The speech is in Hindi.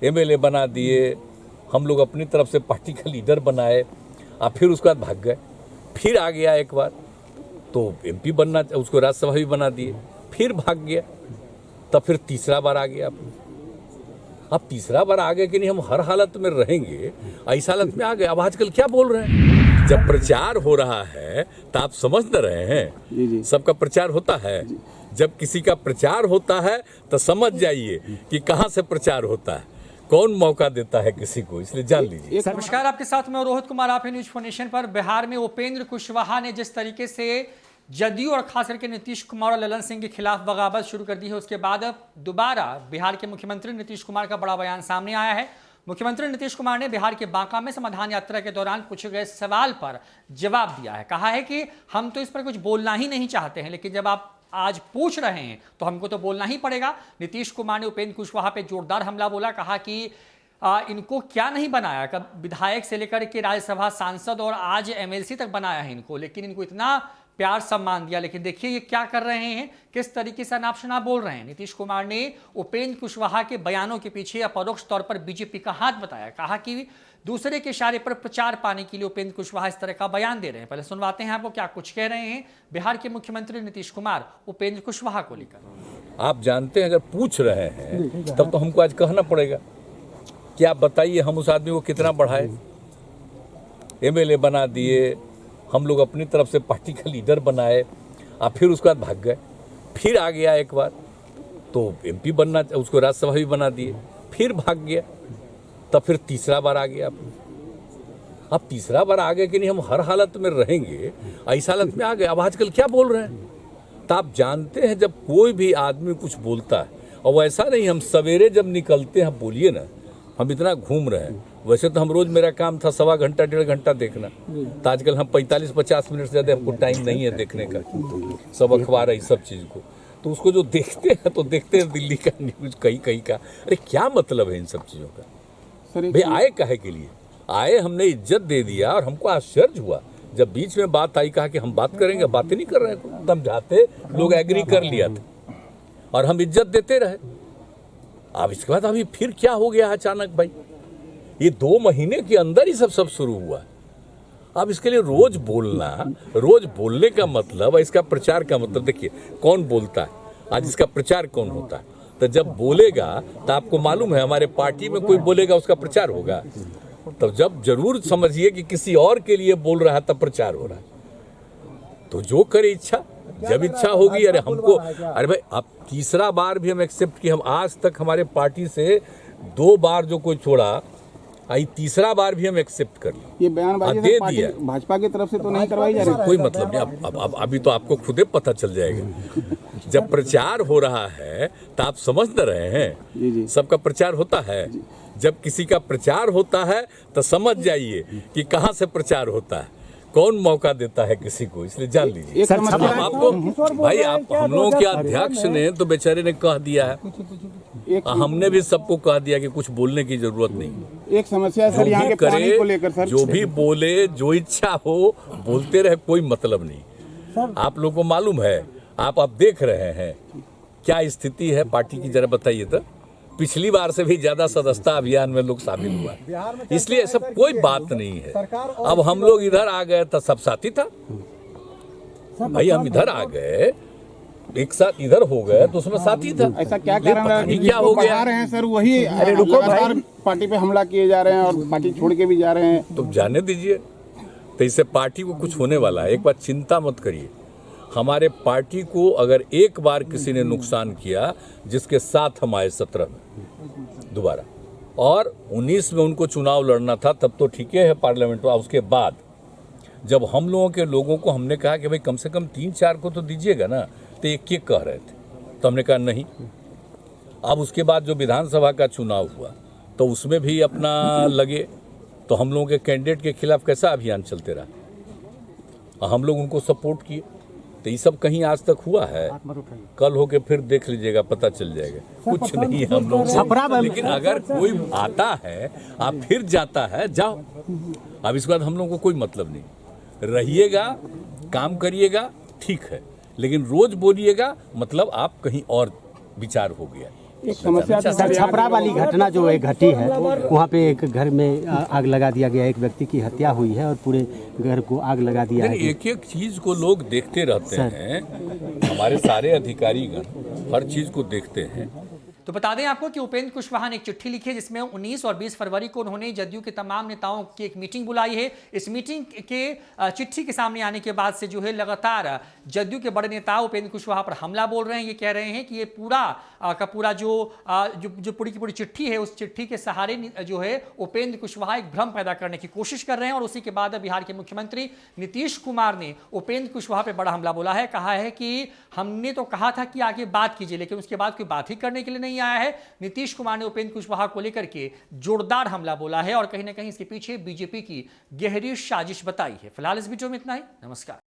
एमएलए बना दिए, हम लोग अपनी तरफ से पार्टी का लीडर बनाए, आप फिर उसके बाद भाग गए, फिर आ गया एक बार तो एमपी बनना, उसको राज्यसभा भी बना दिए, फिर भाग गया, तब फिर तीसरा बार आ गया अब तीसरा बार आ गए कि नहीं हम हर हालत में रहेंगे, ऐसा हालत में आ गए। अब आजकल क्या बोल रहे हैं, जब प्रचार हो रहा है तो आप समझ न रहे हैं, सबका प्रचार होता है, जब किसी का प्रचार होता है तो समझ जाइए कि कहाँ से प्रचार होता है, कौन मौका देता है किसी को, इसलिए जान लीजिए। नमस्कार, आपके साथ मैं रोहित कुमार, आप न्यूज फॉर नेशन पर। बिहार में उपेंद्र कुशवाहा ने जिस तरीके से जदयू और खास करके नीतीश कुमार और ललन सिंह के खिलाफ बगावत शुरू कर दी है, उसके बाद अब दोबारा बिहार के मुख्यमंत्री नीतीश कुमार का बड़ा बयान सामने आया है। मुख्यमंत्री नीतीश कुमार ने बिहार के बांका में समाधान यात्रा के दौरान पूछे गए सवाल पर जवाब दिया है। कहा है कि हम तो इस पर कुछ बोलना ही नहीं चाहते हैं, लेकिन जब आप आज पूछ रहे हैं तो हमको तो बोलना ही पड़ेगा। नीतीश कुमार ने उपेंद्र कुशवाहा पे जोरदार हमला बोला, कहा कि इनको क्या नहीं बनाया, कब विधायक से लेकर के राज्यसभा सांसद और आज एमएलसी तक बनाया है इनको, लेकिन इनको इतना प्यार सम्मान दिया, लेकिन देखिए ये क्या कर रहे हैं, किस तरीके से अनाप शनाप बोल रहे हैं। नीतीश कुमार ने उपेंद्र कुशवाहा के बयानों के पीछे अपरोक्ष तौर पर बीजेपी का हाथ बताया। कहा कि दूसरे के इशारे पर प्रचार पाने के लिए उपेंद्र कुशवाहा इस तरह का बयान दे रहे हैं। पहले सुनवाते हैं आपको क्या कुछ कह रहे हैं बिहार के मुख्यमंत्री नीतीश कुमार उपेंद्र कुशवाहा को लेकर। आप जानते हैं, अगर पूछ रहे हैं तब तो हमको आज कहना पड़ेगा कि आप बताइए हम उस आदमी को कितना बढ़ाए, एमएलए बना दिए, हम लोग अपनी तरफ से पार्टी का लीडर बनाए, आप फिर उसके बाद भाग गए, फिर आ गया एक बार तो एमपी बनना, उसको राज्यसभा भी बना दिए, फिर भाग गया, तब फिर तीसरा बार आ गया अब तीसरा बार आ गए कि नहीं हम हर हालत में रहेंगे, ऐसा हालत में आ गए। अब आजकल क्या बोल रहे हैं, तो आप जानते हैं जब कोई भी आदमी कुछ बोलता है, और वैसा नहीं हम सवेरे जब निकलते हैं, बोलिए ना हम इतना घूम रहे हैं, वैसे तो हम रोज, मेरा काम था सवा घंटा 1.5 घंटा देखना, तो आजकल हम 45-50 मिनट से ज़्यादा हमको टाइम नहीं है देखने का, सब अखबार है सब चीज़ को, तो उसको जो देखते हैं तो देखते हैं दिल्ली का न्यूज़ कहीं का, अरे क्या मतलब है इन सब चीज़ों का भाई, आए काहे के लिए आए, हमने इज्जत दे दिया और हमको आश्चर्य हुआ जब बीच में बात आई, कहा कि हम बात करेंगे, बातें नहीं कर रहे हैं, समझाते लोग एग्री कर लिया था और हम इज्जत देते रहे। अब इसके बाद अभी फिर क्या हो गया अचानक भाई, ये 2 महीने के अंदर ही सब शुरू हुआ। अब इसके लिए रोज बोलना, रोज बोलने का मतलब, इसका प्रचार का मतलब, देखिए कौन बोलता है आज, इसका प्रचार कौन होता है, तो जब बोलेगा तो आपको मालूम है हमारे पार्टी में कोई बोलेगा उसका प्रचार होगा, तब जब जरूर समझिए कि किसी और के लिए बोल रहा है तब प्रचार हो रहा है, तो जो करे इच्छा, जब इच्छा होगी। अरे हमको, अरे भाई आप तीसरा बार भी हम एक्सेप्ट किए, हम आज तक हमारे पार्टी से 2 बार जो कोई छोड़ा, आई तीसरा बार भी हम एक्सेप्ट कर लिए, ये बयानबाजी दे दिया, भाजपा की तरफ से तो नहीं करवाई जा रही, कोई मतलब नहीं। अब अभी तो आपको खुदे पता चल जाएगा, जब प्रचार हो रहा है तो आप समझ न रहे हैं, सबका प्रचार होता है, जब किसी का प्रचार होता है तो समझ जाइए कि कहाँ से प्रचार होता है, कौन मौका देता है किसी को, इसलिए जान लीजिए। आपको भाई, आप हम लोगों के अध्यक्ष ने तो बेचारे ने कह दिया है, हमने भी सबको कह दिया कि कुछ बोलने की जरूरत नहीं। एक समस्या है सर यहाँ के पानी को लेकर, सर जो भी बोले, जो इच्छा हो बोलते रहे, कोई मतलब नहीं। आप लोगों को मालूम है, आप देख रहे हैं क्या स्थिति है पार्टी की, जरा बताइए तो। पिछली बार से भी ज्यादा सदस्यता अभियान में लोग शामिल हुआ, इसलिए सब कोई बात नहीं है। अब हम लोग इधर आ गए तो सब साथी था भाई, हम इधर आ गए एक साथ इधर हो गए तो उसमें साथी था। ऐसा क्या कारण है, क्या हो गया रहे हैं सर, वही लगातार पार्टी पे हमला किए जा रहे हैं और पार्टी छोड़ के भी जा रहे हैं, तो जाने दीजिए। तो इससे पार्टी को कुछ होने वाला है, एक बार चिंता मत करिए। हमारे पार्टी को अगर एक बार किसी ने नुकसान किया, जिसके साथ हम आए 17 में दोबारा, और 19 में उनको चुनाव लड़ना था, तब तो ठीक है पार्लियामेंट में। उसके बाद जब हम लोगों के लोगों को हमने कहा कि भाई कम से कम 3-4 को तो दीजिएगा ना, तो एक कह रहे थे, तो हमने कहा नहीं। अब उसके बाद जो विधानसभा का चुनाव हुआ तो उसमें भी अपना लगे, तो हम लोगों के कैंडिडेट के खिलाफ कैसा अभियान चलते रहा, हम लोग उनको सपोर्ट किए। तो ये सब कहीं आज तक हुआ है? कल होके फिर देख लीजिएगा, पता चल जाएगा, कुछ नहीं है हम लोग। लेकिन अगर कोई आता है, आप फिर जाता है, जाओ। अब इसके बाद हम लोगों को कोई मतलब नहीं, रहिएगा, काम करिएगा, ठीक है, लेकिन रोज बोलिएगा मतलब आप कहीं और विचार हो गया, एक समस्या तो सर, छपरा वाली घटना जो एक घटी है, वहाँ पे एक घर में आग लगा दिया गया, एक व्यक्ति की हत्या हुई है और पूरे घर को आग लगा दिया है। एक एक चीज को लोग देखते रहते हैं, हमारे सारे अधिकारीगण हर चीज को देखते हैं। तो बता दें आपको कि उपेंद्र कुशवाहा ने एक चिट्ठी लिखी है जिसमें 19 और 20 फरवरी को उन्होंने जदयू के तमाम नेताओं की एक मीटिंग बुलाई है। इस मीटिंग के चिट्ठी के सामने आने के बाद से जो है लगातार जदयू के बड़े नेता उपेंद्र कुशवाहा पर हमला बोल रहे हैं। ये कह रहे हैं कि ये पूरा का पूरा जो पूरी की पूरी चिट्ठी है, उस चिट्ठी के सहारे जो है उपेंद्र कुशवाहा एक भ्रम पैदा करने की कोशिश कर रहे हैं। और उसी के बाद बिहार के मुख्यमंत्री नीतीश कुमार ने उपेंद्र कुशवाहा पर बड़ा हमला बोला है। कहा है कि हमने तो कहा था कि आगे बात कीजिए, लेकिन उसके बाद कोई बात ही करने के लिए नहीं आया है। नीतीश कुमार ने उपेंद्र कुशवाहा को लेकर के जोरदार हमला बोला है और कहीं ना कहीं इसके पीछे बीजेपी की गहरी साजिश बताई है। फिलहाल इस वीडियो में इतना ही। नमस्कार।